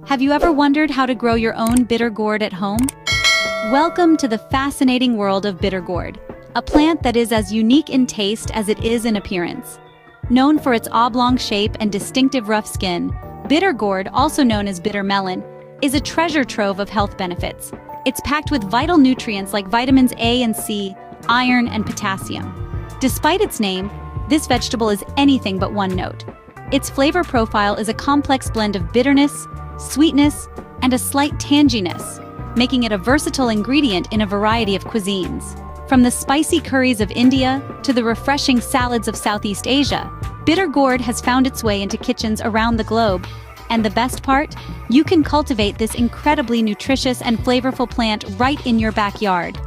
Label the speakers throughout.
Speaker 1: Have you ever wondered how to grow your own bitter gourd at home? Welcome to the fascinating world of bitter gourd, a plant that is as unique in taste as it is in appearance. Known for its oblong shape and distinctive rough skin, bitter gourd, also known as bitter melon, is a treasure trove of health benefits. It's packed with vital nutrients like vitamins A and C, iron and potassium. Despite its name, this vegetable is anything but one note. Its flavor profile is a complex blend of bitterness, sweetness, and a slight tanginess, making it a versatile ingredient in a variety of cuisines. From the spicy curries of India to the refreshing salads of Southeast Asia, bitter gourd has found its way into kitchens around the globe. And the best part? You can cultivate this incredibly nutritious and flavorful plant right in your backyard.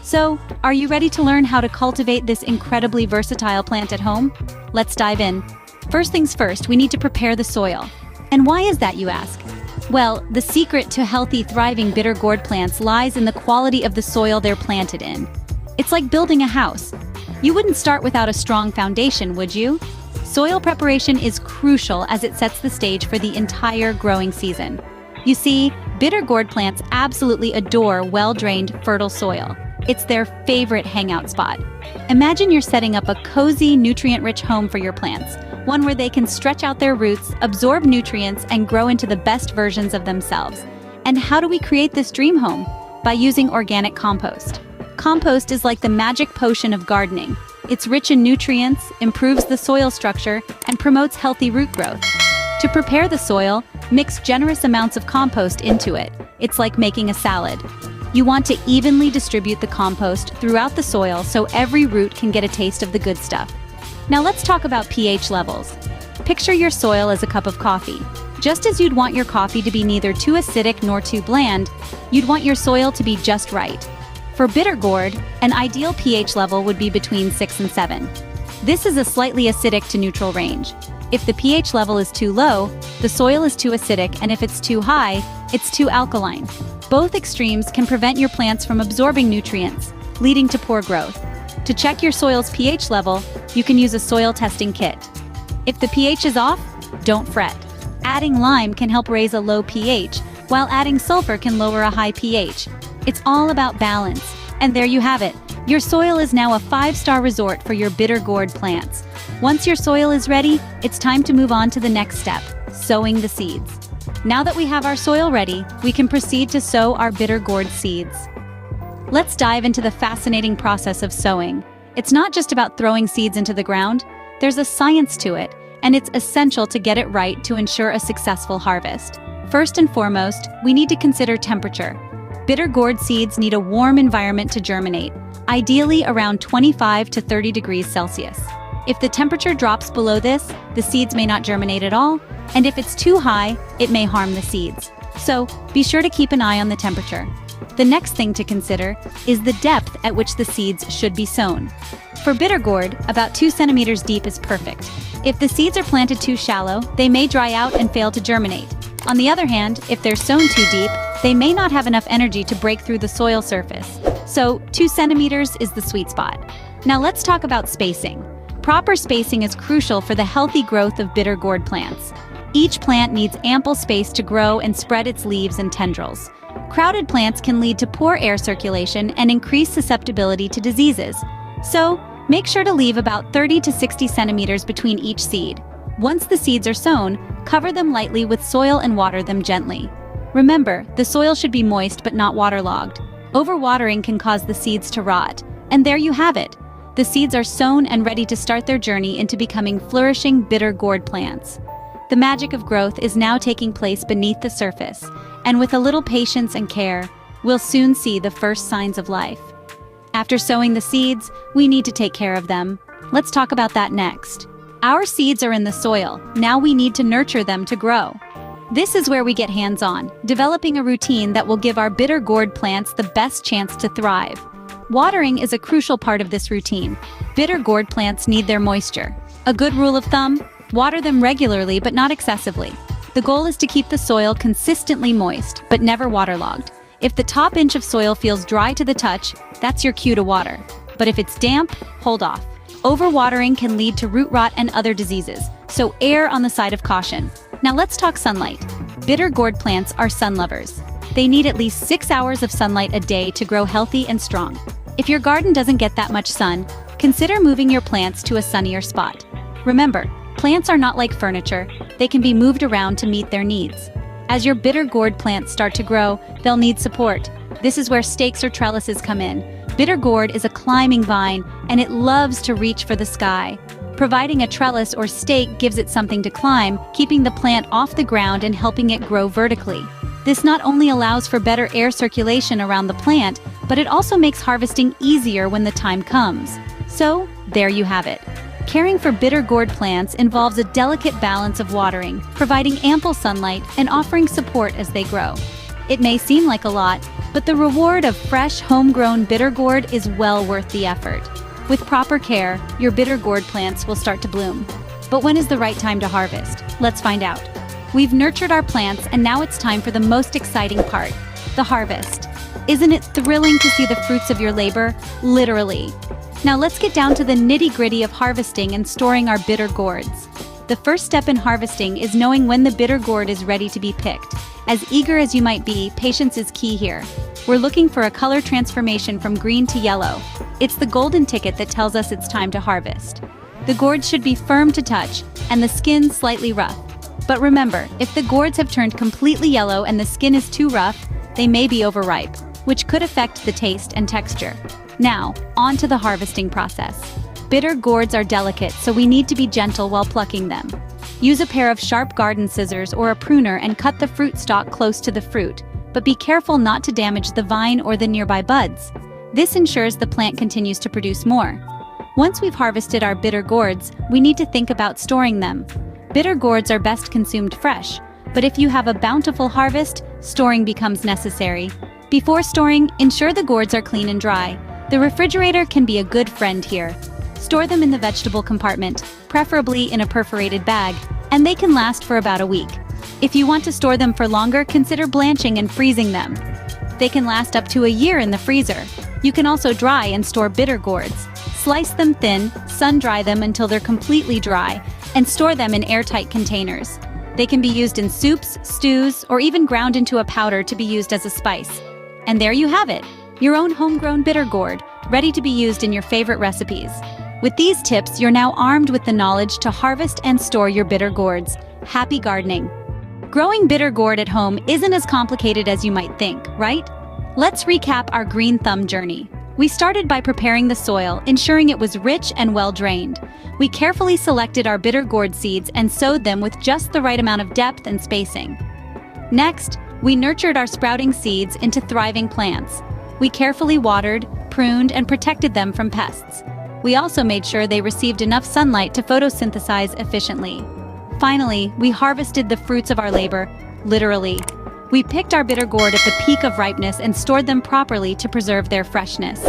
Speaker 1: So, are you ready to learn how to cultivate this incredibly versatile plant at home? Let's dive in. First things first, we need to prepare the soil. And why is that, you ask? Well, the secret to healthy, thriving bitter gourd plants lies in the quality of the soil they're planted in. It's like building a house. You wouldn't start without a strong foundation, would you? Soil preparation is crucial as it sets the stage for the entire growing season. You see, bitter gourd plants absolutely adore well-drained, fertile soil. It's their favorite hangout spot. Imagine you're setting up a cozy, nutrient-rich home for your plants, one where they can stretch out their roots, absorb nutrients, and grow into the best versions of themselves. And how do we create this dream home? By using organic compost. Compost is like the magic potion of gardening. It's rich in nutrients, improves the soil structure, and promotes healthy root growth. To prepare the soil, mix generous amounts of compost into it. It's like making a salad. You want to evenly distribute the compost throughout the soil so every root can get a taste of the good stuff. Now let's talk about pH levels. Picture your soil as a cup of coffee. Just as you'd want your coffee to be neither too acidic nor too bland, you'd want your soil to be just right. For bitter gourd, an ideal pH level would be between 6 and 7. This is a slightly acidic to neutral range. If the pH level is too low, the soil is too acidic, and if it's too high, it's too alkaline. Both extremes can prevent your plants from absorbing nutrients, leading to poor growth. To check your soil's pH level, you can use a soil testing kit. If the pH is off, don't fret. Adding lime can help raise a low pH, while adding sulfur can lower a high pH. It's all about balance. And there you have it. Your soil is now a 5-star resort for your bitter gourd plants. Once your soil is ready, it's time to move on to the next step, sowing the seeds. Now that we have our soil ready, we can proceed to sow our bitter gourd seeds. Let's dive into the fascinating process of sowing. It's not just about throwing seeds into the ground. There's a science to it, and it's essential to get it right to ensure a successful harvest. First and foremost, we need to consider temperature. Bitter gourd seeds need a warm environment to germinate, ideally around 25 to 30 degrees Celsius. If the temperature drops below this, the seeds may not germinate at all, and if it's too high, it may harm the seeds. So, be sure to keep an eye on the temperature. The next thing to consider is the depth at which the seeds should be sown. For bitter gourd, about 2 centimeters deep is perfect. If the seeds are planted too shallow, they may dry out and fail to germinate. On the other hand, if they're sown too deep, they may not have enough energy to break through the soil surface. So, 2 centimeters is the sweet spot. Now let's talk about spacing. Proper spacing is crucial for the healthy growth of bitter gourd plants. Each plant needs ample space to grow and spread its leaves and tendrils. Crowded plants can lead to poor air circulation and increase susceptibility to diseases. So, make sure to leave about 30 to 60 centimeters between each seed. Once the seeds are sown, cover them lightly with soil and water them gently. Remember, the soil should be moist but not waterlogged. Overwatering can cause the seeds to rot. And there you have it. The seeds are sown and ready to start their journey into becoming flourishing bitter gourd plants. The magic of growth is now taking place beneath the surface, and with a little patience and care, we'll soon see the first signs of life. After sowing the seeds, we need to take care of them. Let's talk about that next. Our seeds are in the soil. Now we need to nurture them to grow. This is where we get hands-on, developing a routine that will give our bitter gourd plants the best chance to thrive. Watering is a crucial part of this routine. Bitter gourd plants need their moisture. A good rule of thumb: water them regularly but not excessively. The goal is to keep the soil consistently moist, but never waterlogged. If the top inch of soil feels dry to the touch, that's your cue to water. But if it's damp, hold off. Overwatering can lead to root rot and other diseases, so err on the side of caution. Now let's talk sunlight. Bitter gourd plants are sun lovers. They need at least 6 hours of sunlight a day to grow healthy and strong. If your garden doesn't get that much sun, consider moving your plants to a sunnier spot. Remember, plants are not like furniture. They can be moved around to meet their needs. As your bitter gourd plants start to grow, they'll need support. This is where stakes or trellises come in. Bitter gourd is a climbing vine, and it loves to reach for the sky. Providing a trellis or stake gives it something to climb, keeping the plant off the ground and helping it grow vertically. This not only allows for better air circulation around the plant, but it also makes harvesting easier when the time comes. So, there you have it. Caring for bitter gourd plants involves a delicate balance of watering, providing ample sunlight, and offering support as they grow. It may seem like a lot, but the reward of fresh, homegrown bitter gourd is well worth the effort. With proper care, your bitter gourd plants will start to bloom. But when is the right time to harvest? Let's find out. We've nurtured our plants, and now it's time for the most exciting part, the harvest. Isn't it thrilling to see the fruits of your labor? Literally. Now let's get down to the nitty-gritty of harvesting and storing our bitter gourds. The first step in harvesting is knowing when the bitter gourd is ready to be picked. As eager as you might be, patience is key here. We're looking for a color transformation from green to yellow. It's the golden ticket that tells us it's time to harvest. The gourds should be firm to touch, and the skin slightly rough. But remember, if the gourds have turned completely yellow and the skin is too rough, they may be overripe, which could affect the taste and texture. Now, on to the harvesting process. Bitter gourds are delicate, so we need to be gentle while plucking them. Use a pair of sharp garden scissors or a pruner and cut the fruit stalk close to the fruit, but be careful not to damage the vine or the nearby buds. This ensures the plant continues to produce more. Once we've harvested our bitter gourds, we need to think about storing them. Bitter gourds are best consumed fresh, but if you have a bountiful harvest, storing becomes necessary. Before storing, ensure the gourds are clean and dry. The refrigerator can be a good friend here. Store them in the vegetable compartment, preferably in a perforated bag, and they can last for about a week. If you want to store them for longer, consider blanching and freezing them. They can last up to a year in the freezer. You can also dry and store bitter gourds. Slice them thin, sun-dry them until they're completely dry, and store them in airtight containers. They can be used in soups, stews, or even ground into a powder to be used as a spice. And there you have it, your own homegrown bitter gourd, ready to be used in your favorite recipes. With these tips, you're now armed with the knowledge to harvest and store your bitter gourds. Happy gardening! Growing bitter gourd at home isn't as complicated as you might think, right? Let's recap our green thumb journey. We started by preparing the soil, ensuring it was rich and well-drained. We carefully selected our bitter gourd seeds and sowed them with just the right amount of depth and spacing. Next, we nurtured our sprouting seeds into thriving plants. We carefully watered, pruned, and protected them from pests. We also made sure they received enough sunlight to photosynthesize efficiently. Finally, we harvested the fruits of our labor, literally. We picked our bitter gourd at the peak of ripeness and stored them properly to preserve their freshness.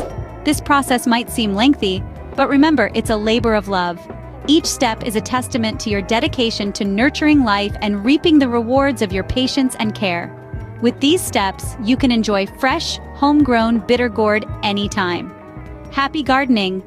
Speaker 1: This process might seem lengthy, but remember, it's a labor of love. Each step is a testament to your dedication to nurturing life and reaping the rewards of your patience and care. With these steps, you can enjoy fresh, homegrown bitter gourd anytime. Happy gardening!